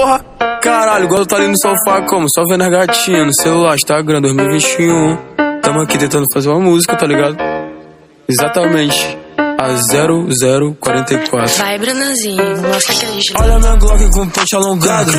porra. Caralho, igual tá ali no sofá como? Só vendo as gatinhas no celular, Instagram 2021. Tamo aqui tentando fazer uma música, tá ligado? Exatamente a 0044. Vai, Brunãozinho, mostra aquele jeito. Olha minha Glock com ponte alongado.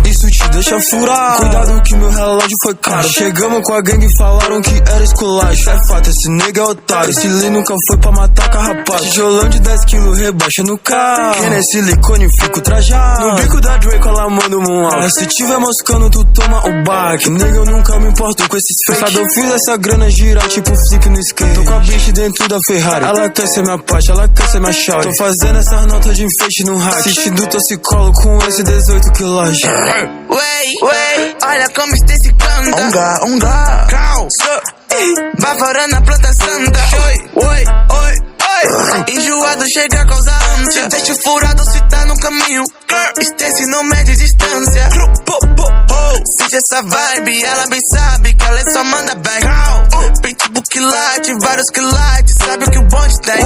Isso te deixa furar. Cuidado que meu relógio foi caro. Chegamos com a gangue e falaram que era esculacho. É fato, esse nega é otário. Esse Lee nunca foi pra matar carrapato. Tijolão de 10 quilos rebaixa no carro. Quem é silicone fico trajado. No bico da Drake ela manda um alto. Se tiver moscando tu toma o baque. Nega, eu nunca me importo com esses fake. Eu fiz essa grana girar tipo flip no skate. Tô com a bitch dentro da Ferrari. Ela quer ser minha parte, ela quer ser minha chave. Tô fazendo essas notas de enfeite no hack. Assistindo toxicolo com esse 18 quilagem. Wey, olha como está esse canta. Onga, cal, baforando a planta santa. Oi. Enjoado chega a causar ânsia. Deixa furado se tá no caminho. Stacy não mede distância. Sente essa vibe, ela bem sabe que ela só manda bem. Pitbull quilate, vários quilates, sabe o que o bonde tem.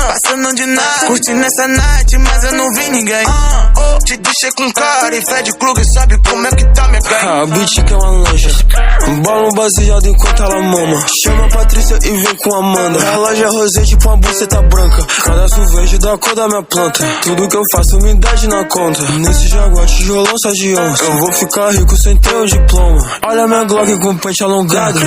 Passando de nada, curtindo essa night, mas eu não vi ninguém. Te deixei com cara e Fred Krueger, sabe como é que tá minha gang. A bitch que é uma loja, bola um baseado enquanto ela mama. Chama a Patrícia e vem com a Amanda. Relógio é rosé tipo uma buceta branca. Cadastro verde da cor da minha planta. Tudo que eu faço me dá na conta. Nesse jaguar tijolão só de onça. Eu vou ficar rico sem ter o diploma. Olha minha Glock com pente alongado.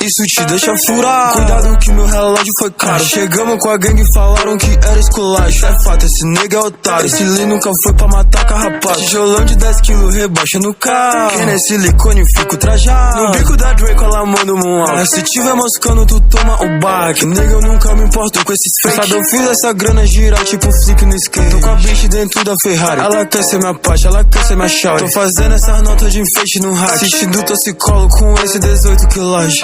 Isso te deixa furar. Cuidado que meu relógio foi caro. Chegamos com a gangue e falaram que era esculacho. É fato, esse nega é otário. Esse Lee nunca foi pra matar carrapato. Tijolão de 10 quilos rebaixa no carro. Quem é silicone fico trajado. No bico da Drake ela manda um alto. Se tiver moscando tu toma o baque. Nega, eu nunca me importo com esses fake. Eu fiz essa grana girar tipo flip no skate. Tô com a bitch dentro da Ferrari. Ela quer ser minha parte, ela quer ser minha chave. Tô fazendo essas notas de enfeite no hack. Assistindo toxicolo com esse 18 quilagem.